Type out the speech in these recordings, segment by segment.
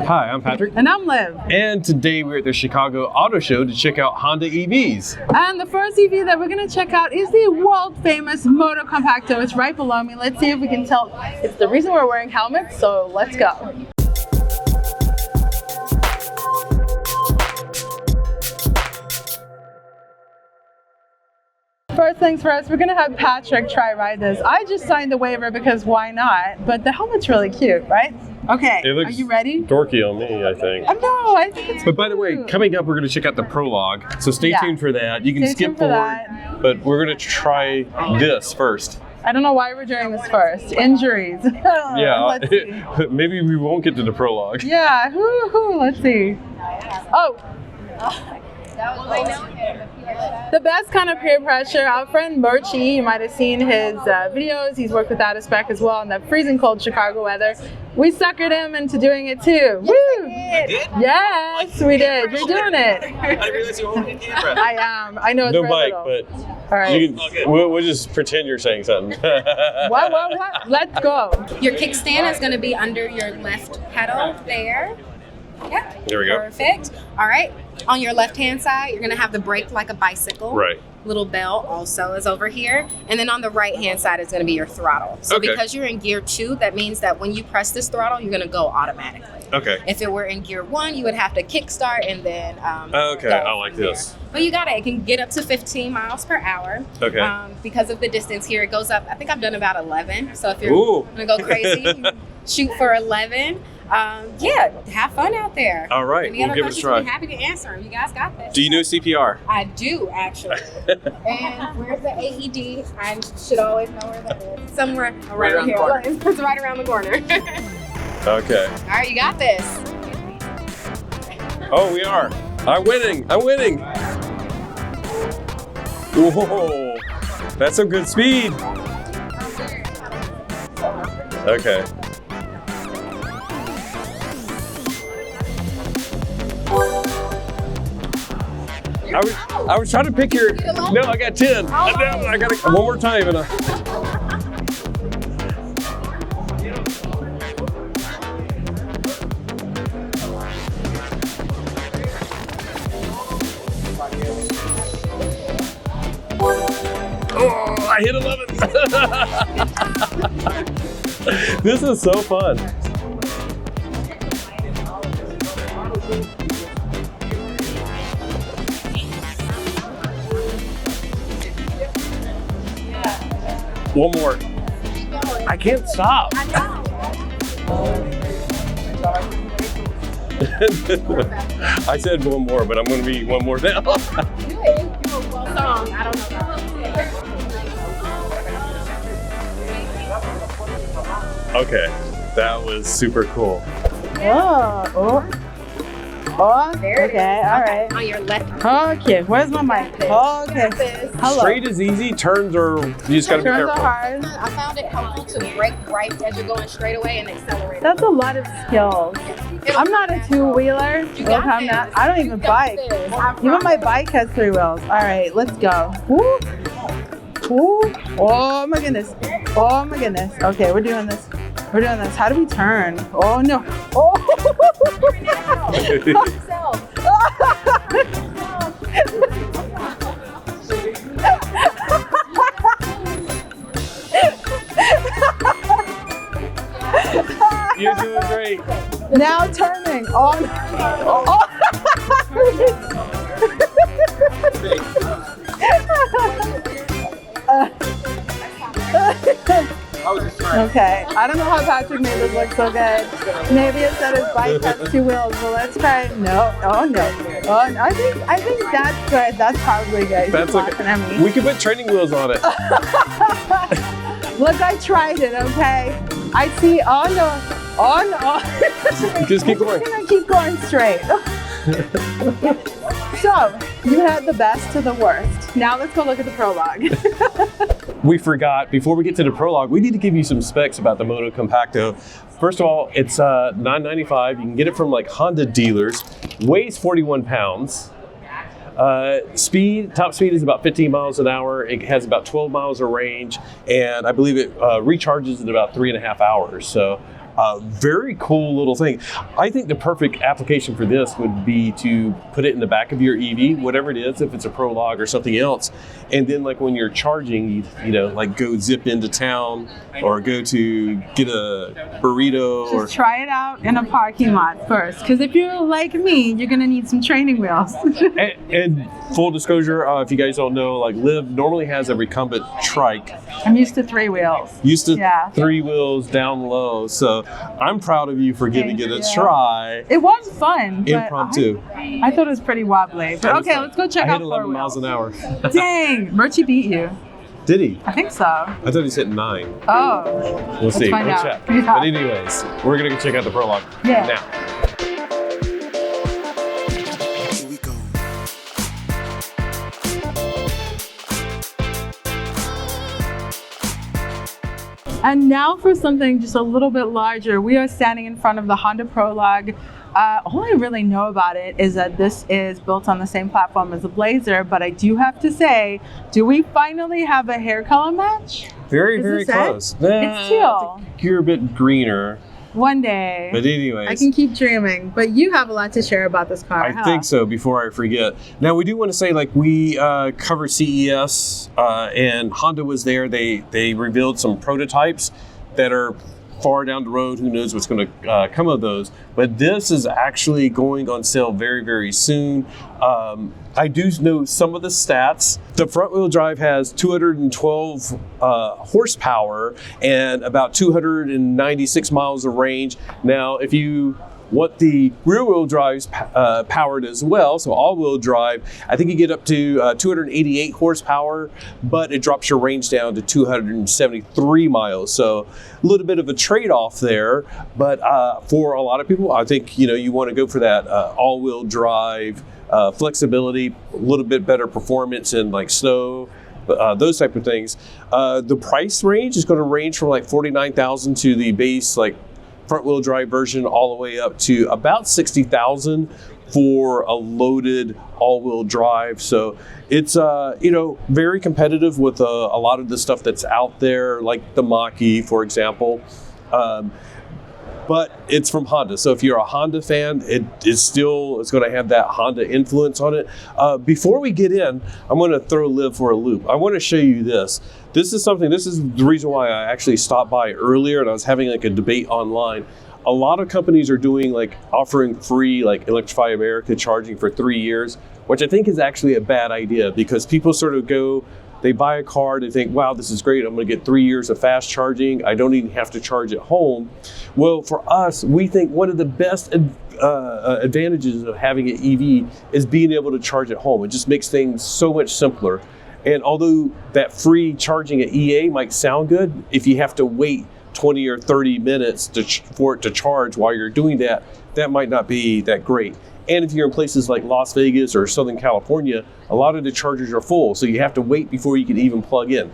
Hi, I'm Patrick. And I'm Liv. And today we're at the Chicago Auto Show to check out Honda EVs. And the first EV that we're going to check out is the world famous Motocompacto. It's right below me. Let's see if we can tell. It's the reason we're wearing helmets, so let's go. First things first, we're going to have Patrick try ride this. I just signed the waiver because why not? But the helmet's really cute, right? Okay, are you ready? Dorky on me, I think. No, I think it's But by the way, coming up, we're going to check out the Prologue. So stay tuned for that. You can skip forward, but we're going to try this first. I don't know why we're doing this first. Injuries. Yeah, maybe we won't get to the Prologue. Yeah, let's see. Oh. The best kind of peer pressure. Our friend Murchie, you might have seen his videos. He's worked with Out of Spec as well in the freezing cold Chicago weather. We suckered him into doing it too. Yes, Woo! I did. Yes, we did. You're doing it. I didn't realize you were holding a camera. I am. I know it's no very mic, little. but all right. you can, we'll just pretend you're saying something. What? Let's go. Your kickstand is going to be under your left pedal there. Yeah. There we go. Perfect. All right. On your left-hand side, you're going to have the brake like a bicycle. Right. Little bell also is over here. And then on the right-hand side is going to be your throttle. So because you're in gear 2, that means that when you press this throttle, you're going to go automatically. Okay. If it were in gear 1, you would have to kickstart and then okay, I like this. But you got it. It can get up to 15 miles per hour. Okay. Because of the distance here, it goes up. I think I've done about 11. So if you're going to go crazy, you can shoot for 11. Yeah, have fun out there. All right, Any we'll other give it a questions, try. I'm happy to answer them. You guys got this. Do you know CPR? I do, actually. And where's the AED? I should always know where that is. Somewhere Right around the here. corner. It's right around the corner. Okay. All right, you got this. Oh, we are. I'm winning. Whoa, that's some good speed. Okay. I was trying to pick your. No, I got 10. I got one more time. And oh, I hit 11. This is so fun. One more. I can't stop. I said one more, but I'm going to be one more now. Okay, that was super cool. Okay, all right. On your left. Okay, where's my mic? Okay. Hello. Straight is easy, turns are, you just gotta be Turns careful. are hard. I found it helpful to brake right as you're going straight away and accelerate. That's a lot of skills. I'm not a two-wheeler. I don't even bike. Even my bike has 3 wheels. All right, let's go. Woo. Woo. Oh my goodness. Oh my goodness. Okay, we're doing this. How do we turn? Oh no. Oh. You're doing great. Now turning. Oh. Okay, I don't know how Patrick made this look so good. Maybe it said his bike has 2 wheels, but let's try. No, oh no. Oh, I think that's good. That's probably good. That's okay. We can put training wheels on it. Look, I tried it, okay? I see, oh no. Just keep going. I'm gonna keep going straight. So, you had the best to the worst. Now let's go look at the Prologue. We forgot, before we get to the Prologue, we need to give you some specs about the Motocompacto. First of all, it's $995. You can get it from like Honda dealers. Weighs 41 pounds. Top speed is about 15 miles an hour. It has about 12 miles of range, and I believe it recharges in about 3.5 hours. So Very cool little thing. I think the perfect application for this would be to put it in the back of your EV, whatever it is, if it's a Prologue or something else. And then like when you're charging, you know, like go zip into town or go to get a burrito. Just try it out in a parking lot first. Because if you're like me, you're going to need some training wheels. and full disclosure, if you guys don't know, like Liv normally has a recumbent trike. I'm used to 3 wheels. Used to 3 wheels down low. So I'm proud of you for giving it a try. It was fun. Impromptu. I thought it was pretty wobbly. But okay, let's go check out 11 miles an hour. Dang, Murchie beat you. Did he? I think so. I thought he said 9. Oh. We'll see. Find We'll out. check. Yeah. But anyways, we're going to go check out the Prologue now. Here we go. And now for something just a little bit larger. We are standing in front of the Honda Prologue. All I really know about it is that this is built on the same platform as the Blazer, but I do have to say, do we finally have a hair color match? Very, very close. It's teal. You're a bit greener. One day. But anyways. I can keep dreaming. But you have a lot to share about this car, I think so, before I forget. Now, we do want to say, like, we covered CES, and Honda was there. They revealed some prototypes that are far down the road. Who knows what's going to come of those. But this is actually going on sale very, very soon. I do know some of the stats. The front-wheel drive has 212 horsepower and about 296 miles of range. Now, if you want the rear-wheel drives powered as well, so all-wheel drive, I think you get up to 288 horsepower, but it drops your range down to 273 miles. So a little bit of a trade-off there, but for a lot of people, I think you want to go for that all-wheel drive flexibility, a little bit better performance in like snow. Those type of things. The price range is going to range from like $49,000 to the base like front-wheel drive version, all the way up to about $60,000 for a loaded all-wheel drive. So it's very competitive with a lot of the stuff that's out there, like the Mach-E, for example. But it's from Honda. So if you're a Honda fan, it's going to have that Honda influence on it. Before we get in, I'm going to throw Liv for a loop. I want to show you this. This is the reason why I actually stopped by earlier, and I was having like a debate online. A lot of companies are doing offering free Electrify America charging for 3 years, which I think is actually a bad idea, because people sort of they buy a car, they think, wow, this is great. I'm going to get 3 years of fast charging. I don't even have to charge at home. Well, for us, we think one of the best advantages of having an EV is being able to charge at home. It just makes things so much simpler. And although that free charging at EA might sound good, if you have to wait 20 or 30 minutes for it to charge while you're doing that, that might not be that great. And if you're in places like Las Vegas or Southern California, a lot of the chargers are full, so you have to wait before you can even plug in.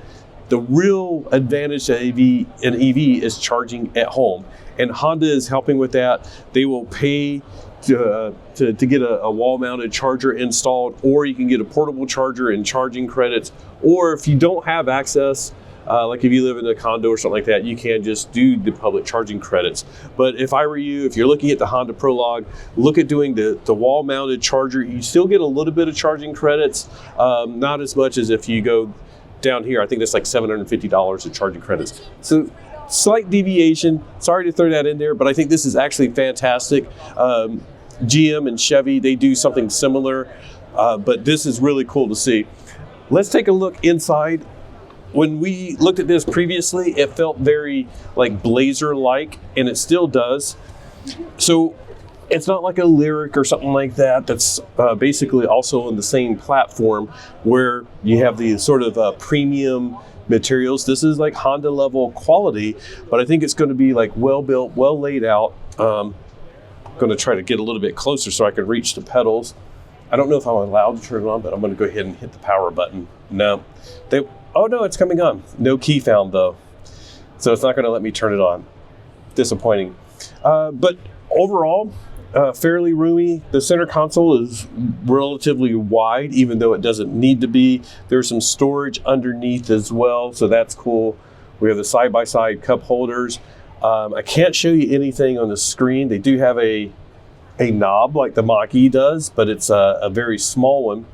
The real advantage to an EV is charging at home, and Honda is helping with that. They will pay to get a wall-mounted charger installed, or you can get a portable charger and charging credits, or if you don't have access, like if you live in a condo or something like that, you can just do the public charging credits. But if I were you, if you're looking at the Honda Prologue, look at doing the wall-mounted charger. You still get a little bit of charging credits, not as much as if you go down here. I think that's like $750 of charging credits. So slight deviation. Sorry to throw that in there, but I think this is actually fantastic. GM and Chevy, they do something similar, but this is really cool to see. Let's take a look inside. When we looked at this previously, it felt very like Blazer-like, and it still does. So it's not like a Lyric or something like that. That's basically also on the same platform where you have the sort of premium materials. This is like Honda level quality, but I think it's going to be like well built, well laid out. I'm going to try to get a little bit closer so I can reach the pedals. I don't know if I'm allowed to turn it on, but I'm going to go ahead and hit the power button. No. Oh no, it's coming on. No key found though. So it's not going to let me turn it on. Disappointing. But overall, fairly roomy. The center console is relatively wide, even though it doesn't need to be. There's some storage underneath as well, so that's cool. We have the side-by-side cup holders. I can't show you anything on the screen. They do have a knob like the Mach-E does, but it's a very small one.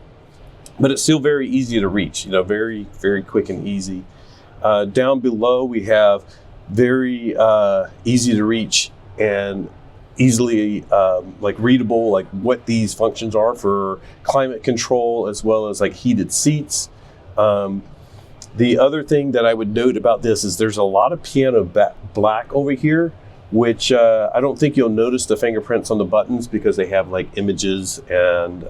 But it's still very easy to reach, very, very quick and easy. Down below, we have very easy to reach and easily readable, like what these functions are for climate control, as well as like heated seats. The other thing that I would note about this is there's a lot of piano black over here, which I don't think you'll notice the fingerprints on the buttons because they have like images and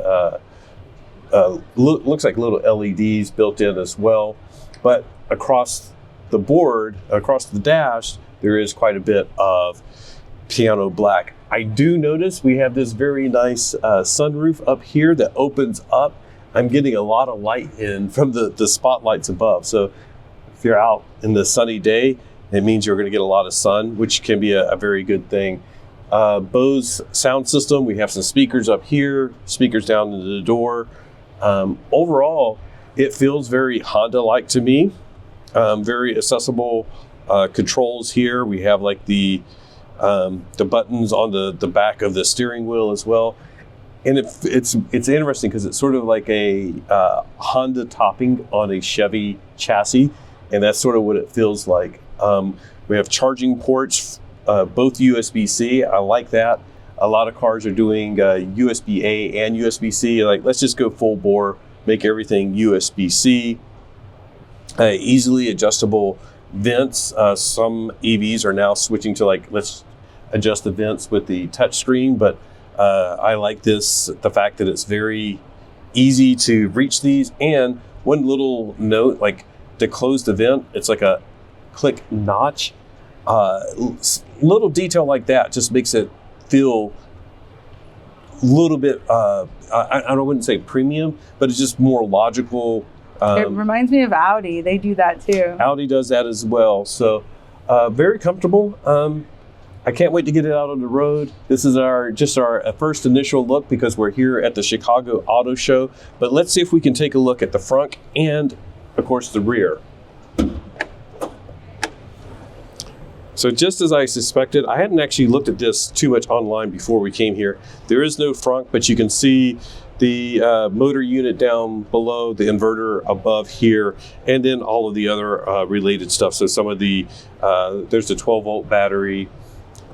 looks like little LEDs built in as well. But across the board, across the dash, there is quite a bit of piano black. I do notice we have this very nice sunroof up here that opens up. I'm getting a lot of light in from the spotlights above. So if you're out in the sunny day, it means you're going to get a lot of sun, which can be a very good thing. Bose sound system, we have some speakers up here, speakers down into the door. Overall, it feels very Honda-like to me. Very accessible controls here. We have like the buttons on the back of the steering wheel as well. And it's interesting because it's sort of like a Honda topping on a Chevy chassis, and that's sort of what it feels like. We have charging ports, both USB-C. I like that. A lot of cars are doing USB-A and USB-C. Like, let's just go full bore, make everything USB-C. Easily adjustable vents. Some EVs are now switching to let's adjust the vents with the touch screen, but I like the fact that it's very easy to reach these. And one little note, like to close the vent, it's like a click notch. Little detail like that just makes it feel a little bit, I wouldn't say premium, but it's just more logical. It reminds me of Audi. They do that too. Audi does that as well. So very comfortable. I can't wait to get it out on the road. This is our first initial look because we're here at the Chicago Auto Show. But let's see if we can take a look at the front and, of course, the rear. So just as I suspected, I hadn't actually looked at this too much online before we came here. There is no frunk, but you can see the motor unit down below, the inverter above here, and then all of the other related stuff. So some of the, there's a 12-volt battery,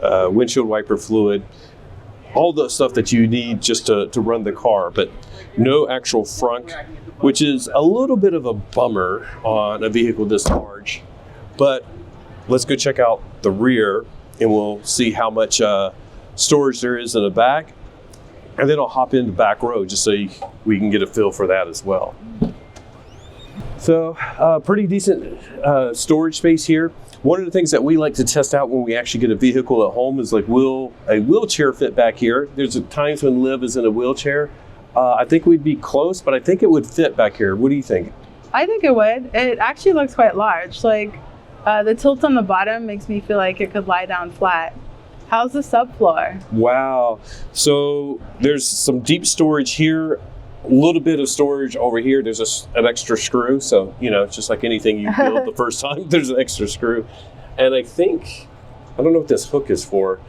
windshield wiper fluid, all the stuff that you need just to run the car, but no actual frunk, which is a little bit of a bummer on a vehicle this large. But let's go check out the rear and we'll see how much storage there is in the back. And then I'll hop into the back row just so we can get a feel for that as well. So pretty decent storage space here. One of the things that we like to test out when we actually get a vehicle at home is like, will a wheelchair fit back here? There's times when Liv is in a wheelchair. I think we'd be close, but I think it would fit back here. What do you think? I think it would. It actually looks quite large. Like the tilt on the bottom makes me feel like it could lie down flat. How's the subfloor? Wow. So there's some deep storage here, a little bit of storage over here. There's an extra screw. So, it's just like anything you build the first time, there's an extra screw. And I don't know what this hook is for.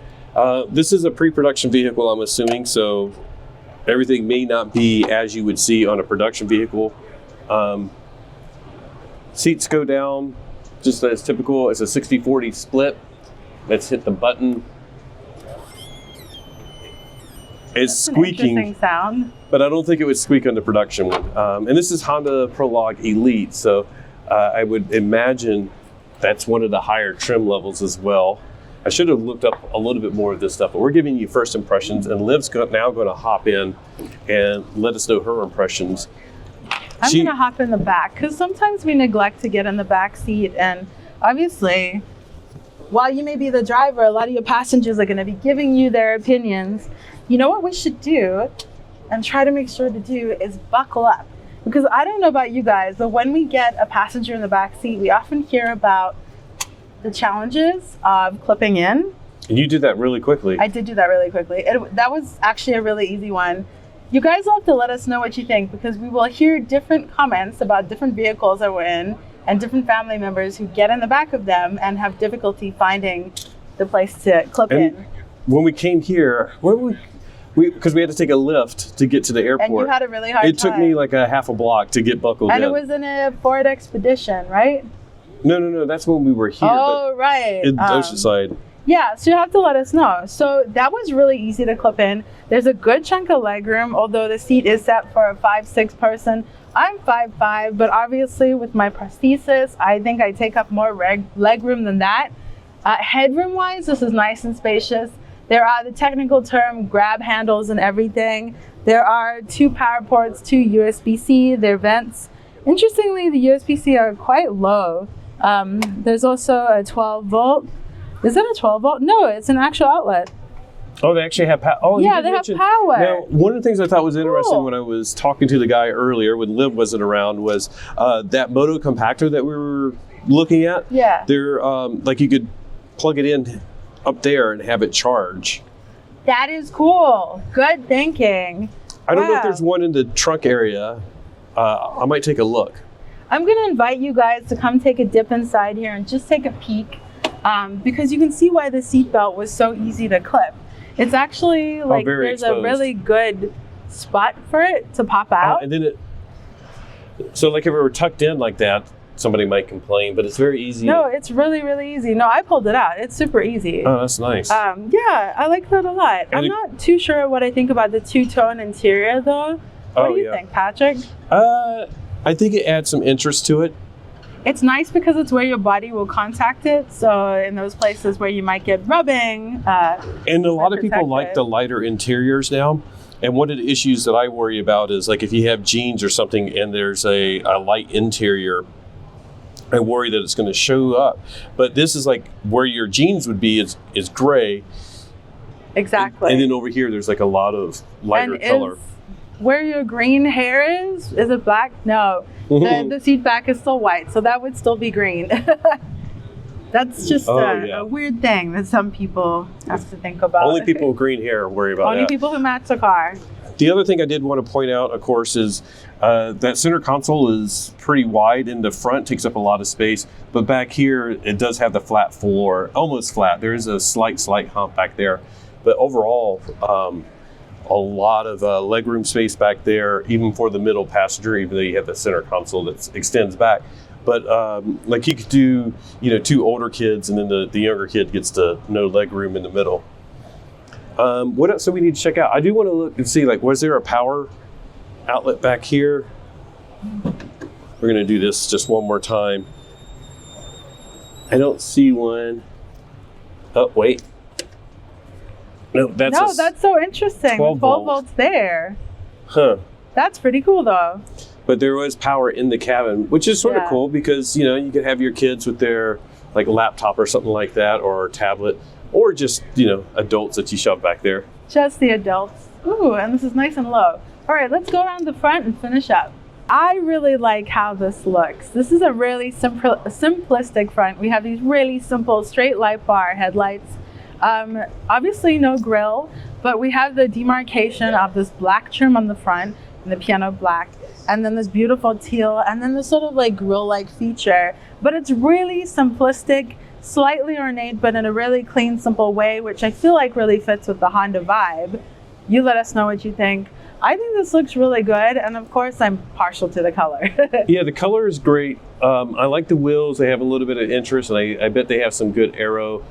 This is a pre-production vehicle, I'm assuming. So everything may not be as you would see on a production vehicle. Seats go down just as typical. It's a 60-40 split. Let's hit the button. It's squeaking, interesting sound, but I don't think it would squeak on the production one. And this is Honda Prologue Elite, so I would imagine that's one of the higher trim levels as well. I should have looked up a little bit more of this stuff, but we're giving you first impressions, and Liv's now going to hop in and let us know her impressions. I'm going to hop in the back because sometimes we neglect to get in the back seat, and obviously, while you may be the driver, a lot of your passengers are going to be giving you their opinions. You know what we should do and try to make sure to do is buckle up. Because I don't know about you guys, but when we get a passenger in the back seat, we often hear about the challenges of clipping in. And you did that really quickly. I did do that really quickly. That was actually a really easy one. You guys will have to let us know what you think because we will hear different comments about different vehicles that we're in and different family members who get in the back of them and have difficulty finding the place to clip in. When we came here, because we had to take a lift to get to the airport. And you had a really hard It time. took me like a half a block to get buckled in. And it was in a Ford Expedition, right? No. That's when we were here. Oh, right. In Oceanside. Yeah, so you have to let us know. So that was really easy to clip in. There's a good chunk of leg room, although the seat is set for a 5'6" person. I'm 5'5", but obviously with my prosthesis, I think I take up more leg room than that. Headroom-wise, this is nice and spacious. There are the technical term grab handles and everything. There are 2 power ports, 2 USB-C, there are vents. Interestingly, the USB-C are quite low. There's also a 12 volt. Is that a 12 volt? No, it's an actual outlet. Oh, they actually have power. Oh, yeah, they have power. Now, one of the things I thought was interesting when I was talking to the guy earlier, when Liv wasn't around, was that Motocompacto that we were looking at. Yeah. They're like you could plug it in up there and have it charge. That is cool. Good thinking. I don't know if there's one in the trunk area. I might take a look. I'm going to invite you guys to come take a dip inside here and just take a peek because you can see why the seatbelt was so easy to clip. It's actually like there's exposed. a really good spot for it to pop out. And then so like if it were tucked in like that, somebody might complain, but it's very easy. No, it's really, really easy. No, I pulled it out. It's super easy. Oh, that's nice. Yeah, I like that a lot. I'm not too sure what I think about the two-tone interior though. What do you think, Patrick? I think it adds some interest to it. It's nice because it's where your body will contact it. So in those places where you might get rubbing. And a lot of people like the lighter interiors now. And one of the issues that I worry about is like if you have jeans or something and there's a light interior, I worry that it's going to show up. But this is like where your jeans would be is gray. Exactly. And then over here there's like a lot of lighter color. Where your green hair is it black? No. The seat back is still white, so that would still be green. That's just a weird thing that some people have to think about. Only people with green hair worry about that. Only people who match the car. The other thing I did want to point out, of course, is that center console is pretty wide in the front, takes up a lot of space. But back here, it does have the flat floor, almost flat. There is a slight hump back there. But overall, a lot of legroom space back there, even for the middle passenger, even though you have the center console that extends back. But like you could do, 2 older kids, and then the younger kid gets to no legroom in the middle. What else do we need to check out? I do want to look and see, like, was there a power outlet back here? We're going to do this just one more time. I don't see one. Oh, wait. No, that's so interesting. 12 volts there. Huh. That's pretty cool, though. But there was power in the cabin, which is sort of cool because, you could have your kids with their, like, laptop or something like that, or tablet, or just, adults that you shove back there. Just the adults. Ooh, and this is nice and low. All right, let's go around the front and finish up. I really like how this looks. This is a really simplistic front. We have these really simple straight light bar headlights. Obviously no grille, but we have the demarcation of this black trim on the front and the piano black, and then this beautiful teal, and then this sort of like grille-like feature. But it's really simplistic, slightly ornate, but in a really clean, simple way, which I feel like really fits with the Honda vibe. You let us know what you think. I think this looks really good, and of course I'm partial to the color. Yeah, the color is great. I like the wheels. They have a little bit of interest, and I bet they have some good aero.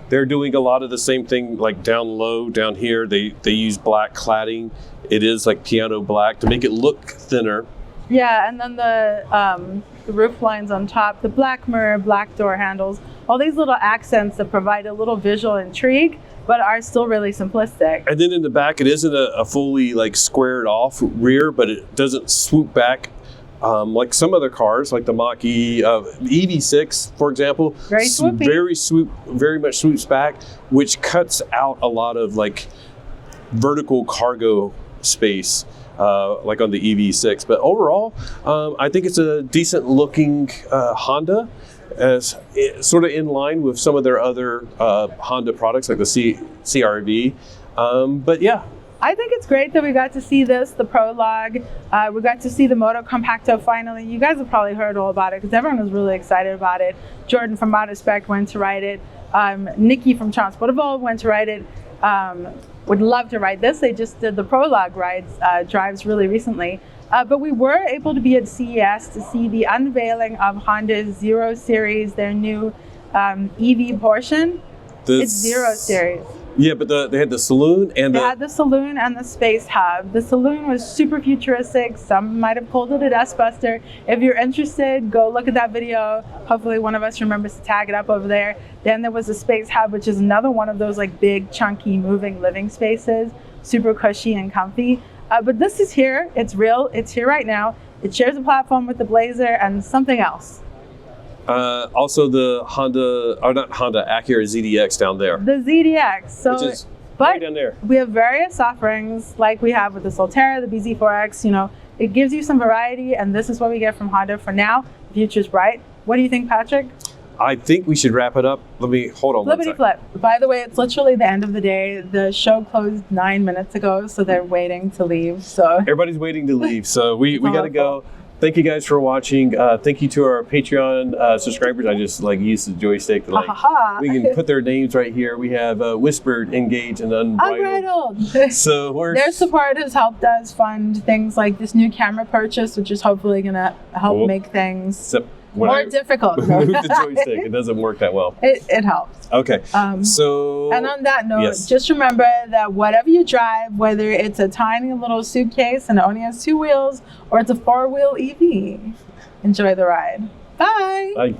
They're doing a lot of the same thing, like down low, down here. They use black cladding. It is like piano black to make it look thinner. Yeah, and then the roof lines on top, the black mirror, black door handles, all these little accents that provide a little visual intrigue, but are still really simplistic. And then in the back, it isn't a fully like squared off rear, but it doesn't swoop back. Like some other cars, like the Mach-E, EV6, for example, very swoopy. Very much swoops back, which cuts out a lot of like vertical cargo space, like on the EV6. But overall, I think it's a decent looking Honda, as sort of in line with some of their other Honda products, like the CR-V. But yeah. I think it's great that we got to see this, the Prologue. We got to see the Motocompacto finally. You guys have probably heard all about it because everyone was really excited about it. Jordan from Autospec went to ride it. Nikki from Transportable went to ride it. Would love to ride this. They just did the Prologue drives really recently. But we were able to be at CES to see the unveiling of Honda's Zero Series, their new EV portion. It's Zero Series. Yeah, but they had the saloon and they had the saloon and the space hub. The saloon was super futuristic. Some might have called it a dustbuster. If you're interested, go look at that video. Hopefully one of us remembers to tag it up over there. Then there was the space hub, which is another one of those like big, chunky, moving living spaces, super cushy and comfy. But this is here. It's real. It's here right now. It shares a platform with the Blazer and something else. Also the Acura ZDX down there. The ZDX. So, which is right down there. We have various offerings like we have with the Solterra, the BZ4X. You know, it gives you some variety, and this is what we get from Honda for now. The future's bright. What do you think, Patrick? I think we should wrap it up. Let me hold on. Flippity flip. By the way, it's literally the end of the day. The show closed 9 minutes ago, so they're waiting to leave. So everybody's waiting to leave. So we got to go. Thank you guys for watching. Thank you to our Patreon subscribers. I just like used the joystick to we can put their names right here. We have Whispered, Engaged, and Unbridled. So their support has helped us fund things like this new camera purchase, which is hopefully going to help make things more difficult. Move the joystick. It doesn't work that well. It helps. Okay. And on that note, just remember that whatever you drive, whether it's a tiny little suitcase and it only has 2 wheels, or it's a 4-wheel EV, enjoy the ride. Bye. Bye.